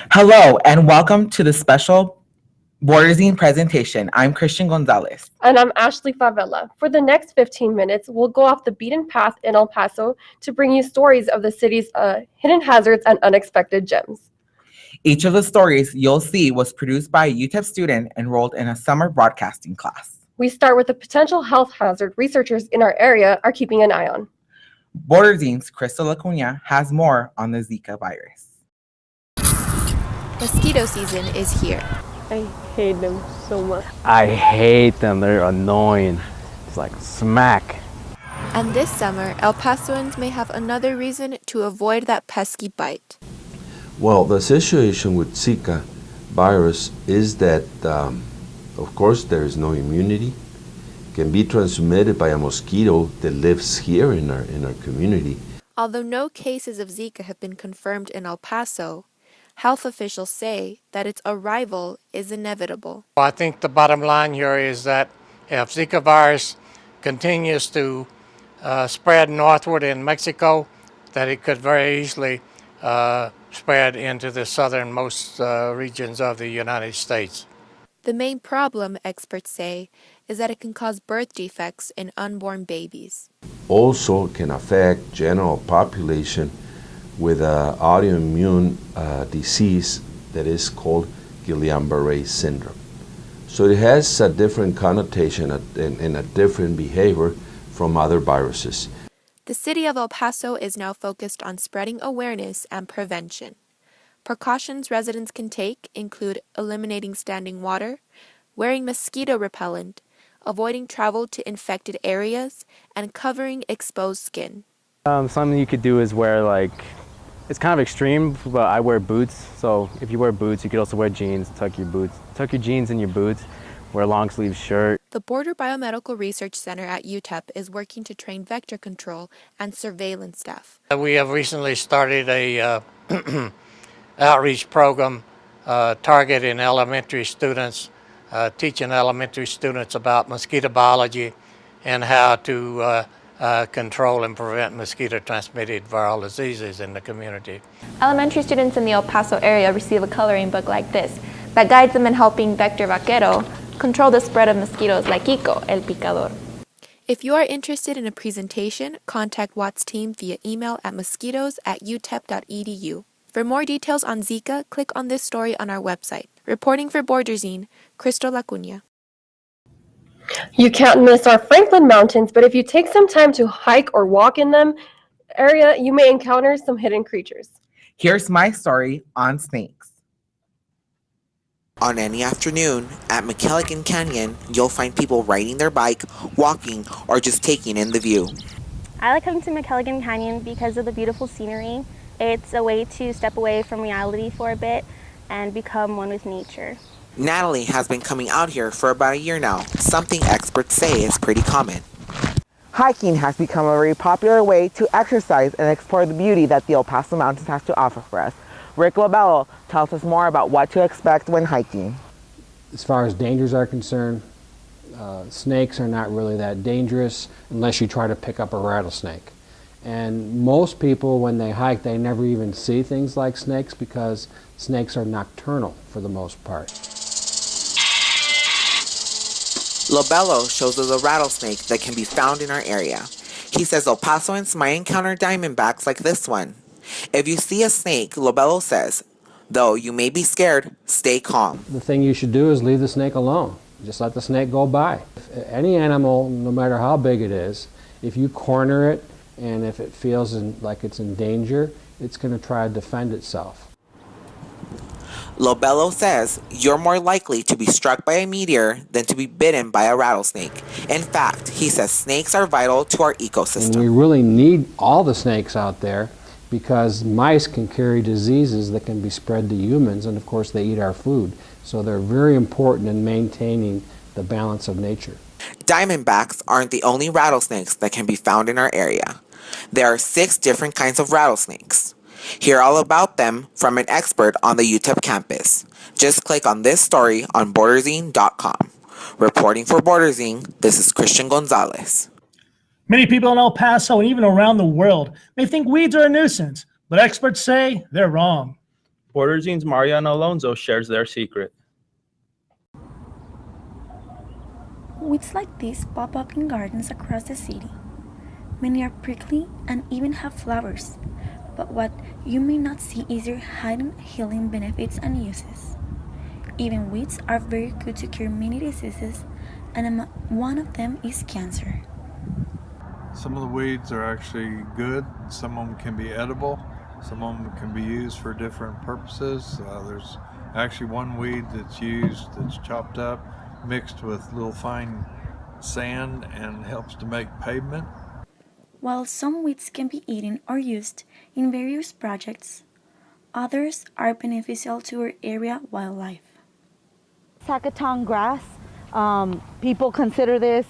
Hello, and welcome to the special Borderzine presentation. I'm Christian Gonzalez. And I'm Ashley Favela. For the next 15 minutes, we'll go off the beaten path in El Paso to bring you stories of the city's hidden hazards and unexpected gems. Each of the stories you'll see was produced by a UTEP student enrolled in a summer broadcasting class. We start with the potential health hazard researchers in our area are keeping an eye on. Borderzine's Crystal Acuna has more on the Zika virus. Mosquito season is here. I hate them so much. I hate them. They're annoying. It's like smack. And this summer, El Pasoans may have another reason to avoid that pesky bite. Well, the situation with Zika virus is that, of course, there is no immunity. It can be transmitted by a mosquito that lives here in our community. Although no cases of Zika have been confirmed in El Paso, health officials say that its arrival is inevitable. I think the bottom line here is that if Zika virus continues to spread northward in Mexico, that it could very easily spread into the southernmost regions of the United States. The main problem, experts say, is that it can cause birth defects in unborn babies. Also can affect general population with an autoimmune disease that is called Guillain-Barré syndrome. So it has a different connotation and a different behavior from other viruses. The city of El Paso is now focused on spreading awareness and prevention. Precautions residents can take include eliminating standing water, wearing mosquito repellent, avoiding travel to infected areas, and covering exposed skin. Something you could do is wear it's kind of extreme, but I wear boots. So if you wear boots, you could also wear jeans, tuck your jeans in your boots, wear a long sleeve shirt. The Border Biomedical Research Center at UTEP is working to train vector control and surveillance staff. We have recently started a outreach program targeting elementary students, teaching elementary students about mosquito biology and how to control and prevent mosquito-transmitted viral diseases in the community. Elementary students in the El Paso area receive a coloring book like this that guides them in helping Vector Vaquero control the spread of mosquitoes like Kiko, el picador. If you are interested in a presentation, contact Watt's team via email at mosquitoes@utep.edu. For more details on Zika, click on this story on our website. Reporting for Borderzine, Crystal Acuna. You can't miss our Franklin Mountains, but if you take some time to hike or walk in them area, you may encounter some hidden creatures. Here's my story on snakes. On any afternoon at McKelligan Canyon, you'll find people riding their bike, walking, or just taking in the view. I like coming to McKelligan Canyon because of the beautiful scenery. It's a way to step away from reality for a bit and become one with nature. Natalie has been coming out here for about a year now, something experts say is pretty common. Hiking has become a very popular way to exercise and explore the beauty that the El Paso Mountains has to offer for us. Rick Lobello tells us more about what to expect when hiking. As far as dangers are concerned, snakes are not really that dangerous unless you try to pick up a rattlesnake. And most people, when they hike, they never even see things like snakes because snakes are nocturnal for the most part. Lobello shows us a rattlesnake that can be found in our area. He says El Pasoans might encounter diamondbacks like this one. If you see a snake, Lobello says, though you may be scared, stay calm. The thing you should do is leave the snake alone. Just let the snake go by. Any animal, no matter how big it is, if you corner it and if it feels like it's in danger, it's going to try to defend itself. Lobello says you're more likely to be struck by a meteor than to be bitten by a rattlesnake. In fact, he says snakes are vital to our ecosystem. And we really need all the snakes out there because mice can carry diseases that can be spread to humans, and of course they eat our food. So they're very important in maintaining the balance of nature. Diamondbacks aren't the only rattlesnakes that can be found in our area. There are 6 different kinds of rattlesnakes. Hear all about them from an expert on the UTEP campus. Just click on this story on Borderzine.com. Reporting for Borderzine, this is Christian Gonzalez. Many people in El Paso and even around the world may think weeds are a nuisance, but experts say they're wrong. Borderzine's Mariana Alonso shares their secret. Weeds like these pop up in gardens across the city. Many are prickly and even have flowers, but what you may not see is their hidden healing benefits and uses. Even weeds are very good to cure many diseases, and one of them is cancer. Some of the weeds are actually good. Some of them can be edible. Some of them can be used for different purposes. There's actually one weed that's used that's chopped up, mixed with little fine sand, and helps to make pavement. While some weeds can be eaten or used in various projects, others are beneficial to our area wildlife. Sacaton grass. People consider this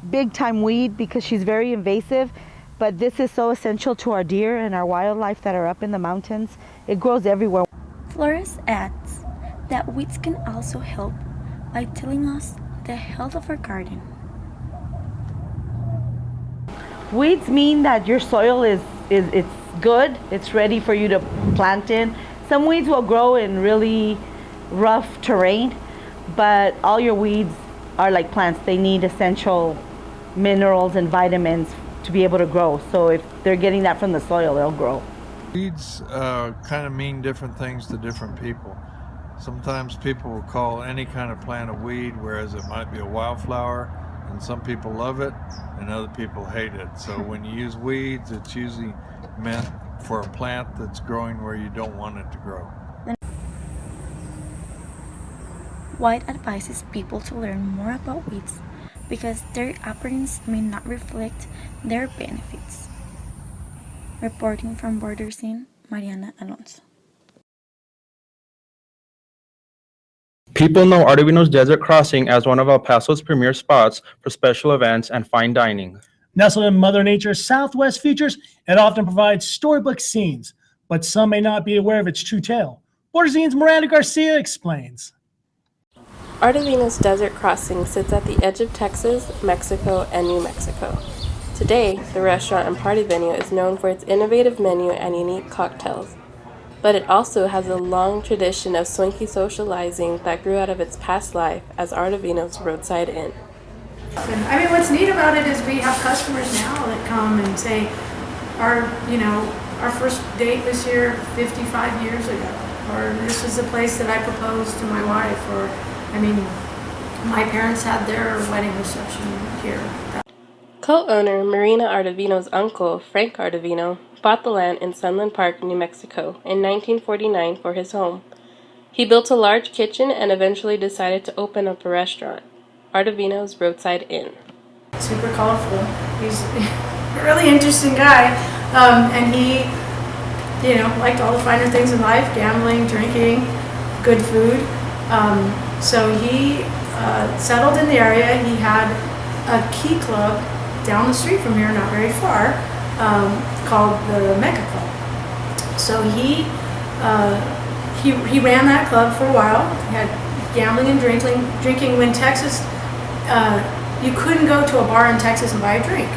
big time weed because she's very invasive, but this is so essential to our deer and our wildlife that are up in the mountains. It grows everywhere. Flores adds that weeds can also help by telling us the health of our garden. Weeds mean that your soil is good, it's ready for you to plant in. Some weeds will grow in really rough terrain, but all your weeds are like plants. They need essential minerals and vitamins to be able to grow. So if they're getting that from the soil, they'll grow. Weeds kind of mean different things to different people. Sometimes people will call any kind of plant a weed, whereas it might be a wildflower, and some people love it and other people hate it. So when you use weeds, it's usually meant for a plant that's growing where you don't want it to grow. White advises people to learn more about weeds because their appearance may not reflect their benefits. Reporting from Borderzine, Mariana Alonso. People know Ardovino's Desert Crossing as one of El Paso's premier spots for special events and fine dining. Nestled in Mother Nature's Southwest features, it often provides storybook scenes, but some may not be aware of its true tale. Borderzine's Miranda Garcia explains. Ardovino's Desert Crossing sits at the edge of Texas, Mexico, and New Mexico. Today, the restaurant and party venue is known for its innovative menu and unique cocktails. But it also has a long tradition of swanky socializing that grew out of its past life as Ardovino's roadside inn. I mean, what's neat about it is we have customers now that come and say, our first date was here 55 years ago, or this is the place that I proposed to my wife, or, my parents had their wedding reception here. Co-owner Marina Ardovino's uncle, Frank Ardovino, bought the land in Sunland Park, New Mexico in 1949 for his home. He built a large kitchen and eventually decided to open up a restaurant, Ardovino's Roadside Inn. Super colorful. He's a really interesting guy, and he, liked all the finer things in life, gambling, drinking, good food. So he settled in the area. He had a key club down the street from here, not very far, called the Mecca Club. So he ran that club for a while. He had gambling and drinking. When Texas, you couldn't go to a bar in Texas and buy a drink.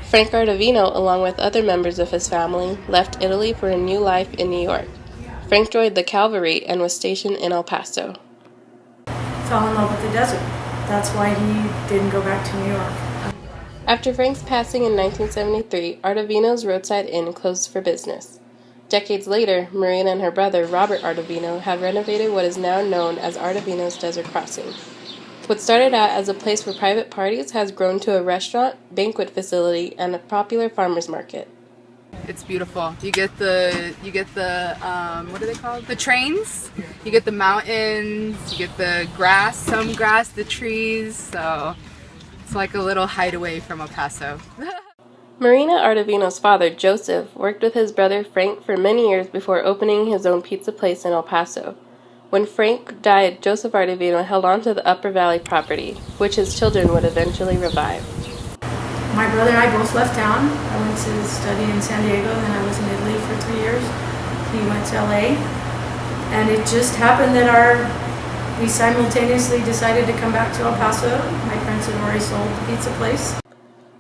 Frank Ardovino, along with other members of his family, left Italy for a new life in New York. Frank joined the cavalry and was stationed in El Paso. Fell in love with the desert. That's why he didn't go back to New York. After Frank's passing in 1973, Ardovino's Roadside Inn closed for business. Decades later, Marina and her brother, Robert Ardovino, have renovated what is now known as Ardovino's Desert Crossing. What started out as a place for private parties has grown to a restaurant, banquet facility, and a popular farmer's market. It's beautiful. You get the what are they called? The trains. You get the mountains. You get the grass, some grass, the trees. So it's like a little hideaway from El Paso. Marina Ardovino's father, Joseph, worked with his brother Frank for many years before opening his own pizza place in El Paso. When Frank died, Joseph Ardovino held on to the Upper Valley property, which his children would eventually revive. My brother and I both left town. I went to study in San Diego, then I was in Italy for 3 years. He went to LA. And it just happened that we simultaneously decided to come back to El Paso. My parents had already sold the pizza place.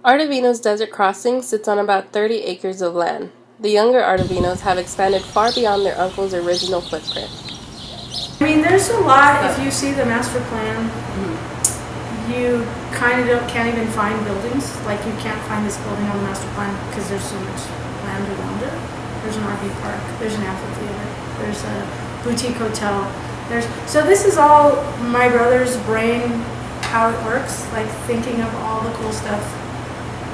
Ardovino's Desert Crossing sits on about 30 acres of land. the younger Ardovinos have expanded far beyond their uncle's original footprint. I mean, there's a lot. If you see the master plan, you kind of can't even find buildings. Like, you can't find this building on the master plan because there's so much land around it. There's an RV park, there's an amphitheater, there's a boutique hotel. So this is all my brother's brain, how it works, like thinking of all the cool stuff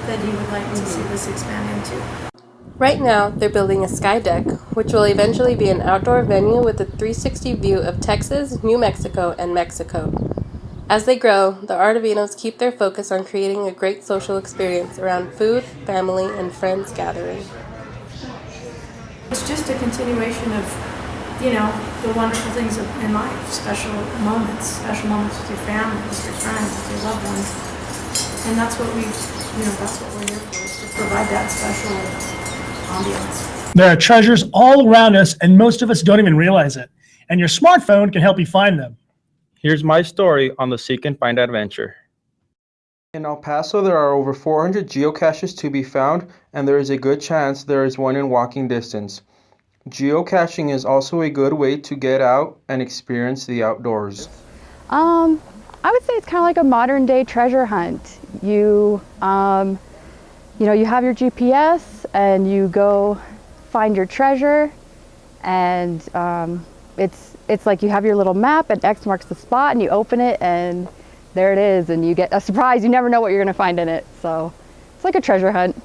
that he would like to see this expand into. Right now, they're building a sky deck, which will eventually be an outdoor venue with a 360 view of Texas, New Mexico, and Mexico. As they grow, the Ardovinos keep their focus on creating a great social experience around food, family, and friends gathering. It's just a continuation of, you know, the wonderful things in life, special moments with your family, with your friends, with your loved ones. And that's what that's what we're here for, is to provide that special ambiance. There are treasures all around us, and most of us don't even realize it. And your smartphone can help you find them. Here's my story on the Seek and Find adventure. In El Paso, there are over 400 geocaches to be found, and there is a good chance there is one in walking distance. Geocaching is also a good way to get out and experience the outdoors. I would say it's kind of like a modern day treasure hunt. You have your GPS and you go find your treasure, and it's like you have your little map and X marks the spot, and you open it and there it is, and you get a surprise. You never know what you're going to find in it. So it's like a treasure hunt.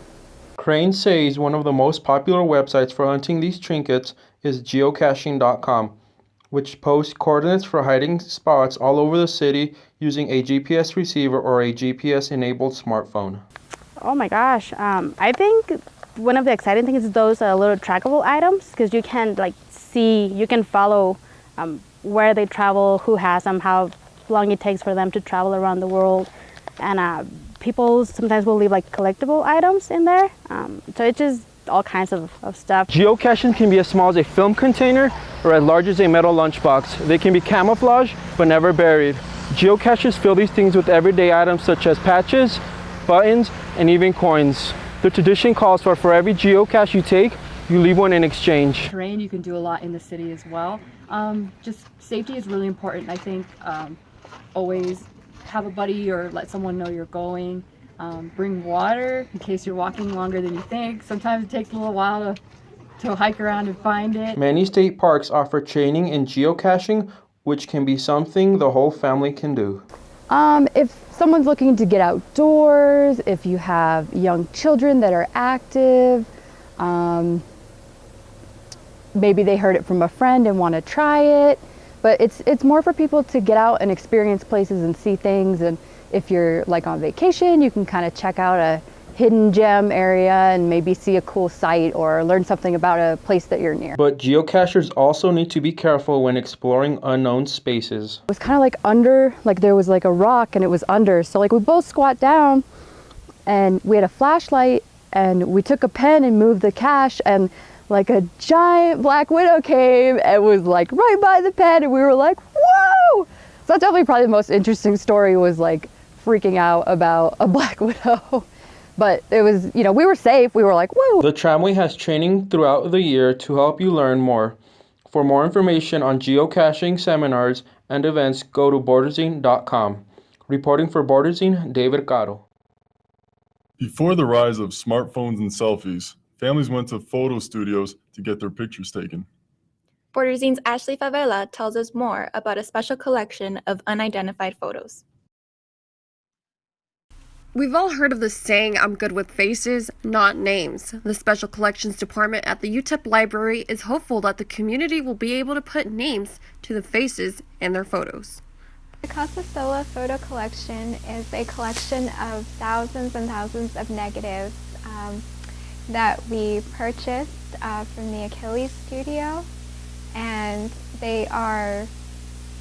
Crane says one of the most popular websites for hunting these trinkets is geocaching.com, which posts coordinates for hiding spots all over the city using a GPS receiver or a GPS-enabled smartphone. Oh my gosh, I think one of the exciting things is those little trackable items, because you can you can follow where they travel, who has them, how long it takes for them to travel around the world, and people sometimes will leave like collectible items in there, so it's just all kinds of stuff. Geocaching can be as small as a film container or as large as a metal lunchbox. They can be camouflaged but never buried. Geocaches fill these things with everyday items such as patches, buttons, and even coins. The tradition calls for every geocache you take, you leave one in exchange. Terrain, you can do a lot in the city as well. Just safety is really important. I think always have a buddy or let someone know you're going. Bring water in case you're walking longer than you think. Sometimes it takes a little while to hike around and find it. Many state parks offer training in geocaching, which can be something the whole family can do. If someone's looking to get outdoors, if you have young children that are active, maybe they heard it from a friend and want to try it, but it's more for people to get out and experience places and see things. And if you're like on vacation, you can kind of check out a hidden gem area and maybe see a cool site or learn something about a place that you're near. But geocachers also need to be careful when exploring unknown spaces. It was kind of like under, like there was like a rock and it was under. So like we both squat down and we had a flashlight and we took a pen and moved the cache, and like a giant black widow came and was like right by the pen, and we were like, whoa! So that's definitely probably the most interesting story, was like freaking out about a black widow. But it was, we were safe. We were like, whoa. The tramway has training throughout the year to help you learn more. For more information on geocaching seminars and events, go to Borderzine.com. Reporting for Borderzine, David Caro. Before the rise of smartphones and selfies, families went to photo studios to get their pictures taken. Borderzine's Ashley Favela tells us more about a special collection of unidentified photos. We've all heard of the saying, "I'm good with faces, not names." The Special Collections Department at the UTEP Library is hopeful that the community will be able to put names to the faces in their photos. The Casa Sola photo collection is a collection of thousands and thousands of negatives that we purchased from the Achilles studio, and they are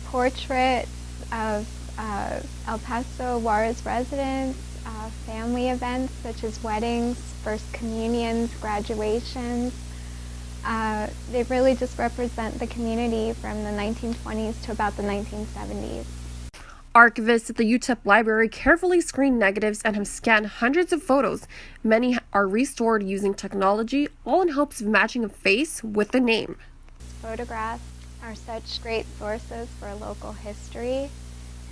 portraits of El Paso Juarez residents, family events such as weddings, first communions, graduations. They really just represent the community from the 1920s to about the 1970s. Archivists at the UTEP library carefully screen negatives and have scanned hundreds of photos. Many are restored using technology, all in hopes of matching a face with a name. Photographs are such great sources for local history,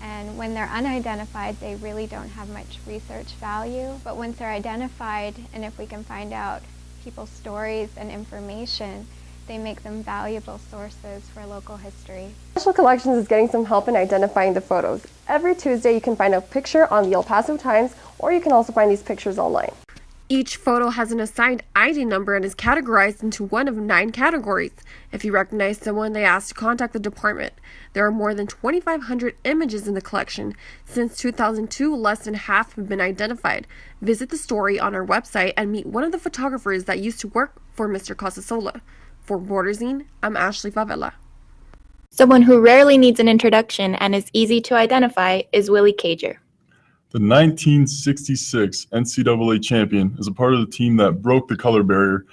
and when they're unidentified, they really don't have much research value. But once they're identified, and if we can find out people's stories and information, they make them valuable sources for local history. Special Collections is getting some help in identifying the photos. Every Tuesday you can find a picture on the El Paso Times, or you can also find these pictures online. Each photo has an assigned ID number and is categorized into one of 9 categories. If you recognize someone, they ask to contact the department. There are more than 2,500 images in the collection. Since 2002, less than half have been identified. Visit the story on our website and meet one of the photographers that used to work for Mr. Casasola. For Borderzine, I'm Ashley Favela. Someone who rarely needs an introduction and is easy to identify is Willie Cager. The 1966 NCAA champion is a part of the team that broke the color barrier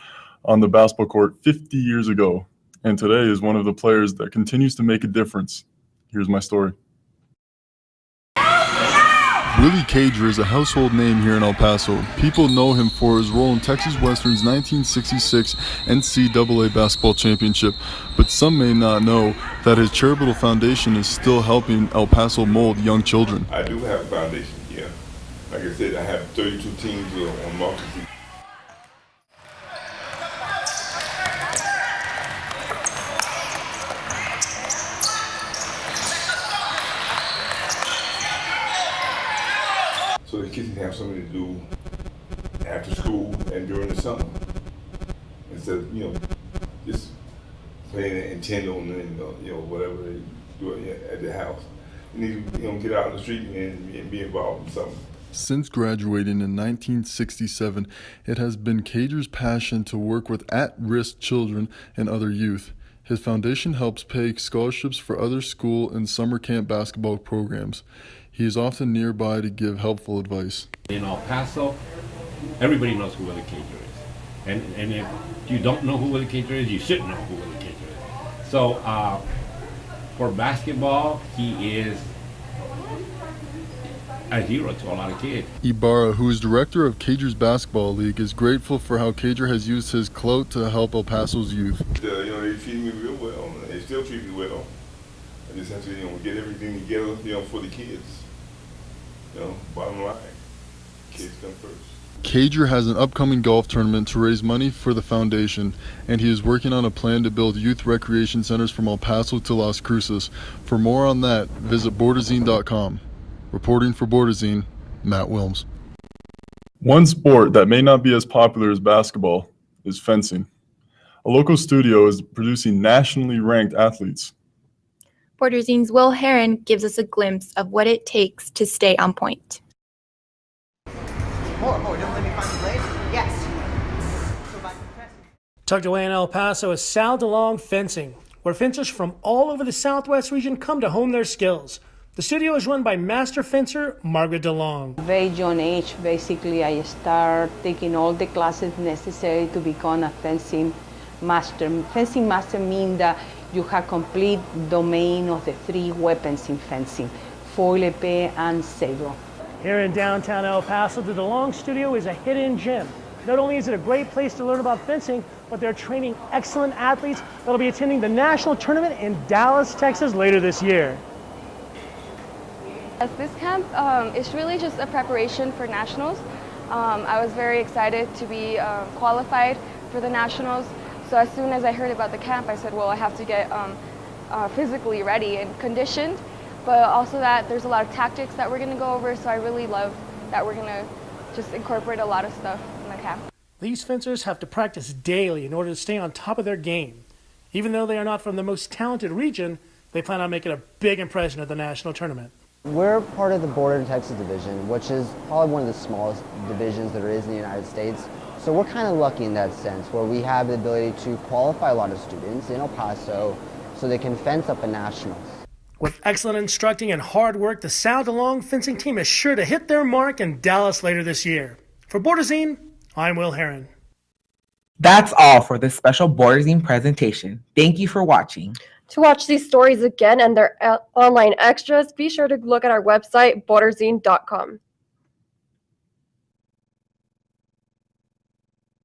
on the basketball court 50 years ago, and today is one of the players that continues to make a difference. Here's my story. Willie Cager is a household name here in El Paso. People know him for his role in Texas Western's 1966 NCAA basketball championship, but some may not know that his charitable foundation is still helping El Paso mold young children. I do have a foundation, yeah. Like I said, I have 32 teams on multi. So the kids can have something to do after school and during the summer. Instead of, just playing Nintendo and, whatever they do at the house. You need to, get out on the street and be involved in something. Since graduating in 1967, it has been Cager's passion to work with at-risk children and other youth. His foundation helps pay scholarships for other school and summer camp basketball programs. He is often nearby to give helpful advice. In El Paso, everybody knows who Willie Cager is. And if you don't know who Willie Cager is, you should know who Willie Cager is. So for basketball, he is a hero to a lot of kids. Ibarra, who is director of Cager's Basketball League, is grateful for how Cager has used his clout to help El Paso's youth. They treat me real well. They still treat me well. I just have to, get everything together, for the kids. Bottom line, kids come first. Cager has an upcoming golf tournament to raise money for the foundation, and he is working on a plan to build youth recreation centers from El Paso to Las Cruces. For more on that, visit Borderzine.com. Reporting for Borderzine, Matt Wilms. One sport that may not be as popular as basketball is fencing. A local studio is producing nationally ranked athletes. Borderzine's Will Heron gives us a glimpse of what it takes to stay on point. More, don't let me find the blade. Yes. Tucked away in El Paso is Sal DeLong Fencing, where fencers from all over the Southwest region come to hone their skills. The studio is run by master fencer Margaret DeLong. Very young age, basically, I start taking all the classes necessary to become a fencing master. Fencing master means that you have complete domain of the 3 weapons in fencing, foil, épée, and sabre. Here in downtown El Paso, the DeLong Studio is a hidden gem. Not only is it a great place to learn about fencing, but they're training excellent athletes that'll be attending the national tournament in Dallas, Texas later this year. This camp is really just a preparation for nationals. I was very excited to be qualified for the nationals. So as soon as I heard about the camp, I said, well, I have to get physically ready and conditioned, but also that there's a lot of tactics that we're going to go over, so I really love that we're going to just incorporate a lot of stuff in the camp. These fencers have to practice daily in order to stay on top of their game. Even though they are not from the most talented region, they plan on making a big impression at the national tournament. We're part of the Border Texas division, which is probably one of the smallest divisions there is in the United States. So we're kind of lucky in that sense, where we have the ability to qualify a lot of students in El Paso so they can fence up a nationals. With excellent instructing and hard work, the Sal DeLong fencing team is sure to hit their mark in Dallas later this year. For Borderzine, I'm Will Heron. That's all for this special Borderzine presentation. Thank you for watching. To watch these stories again and their online extras, be sure to look at our website, Borderzine.com.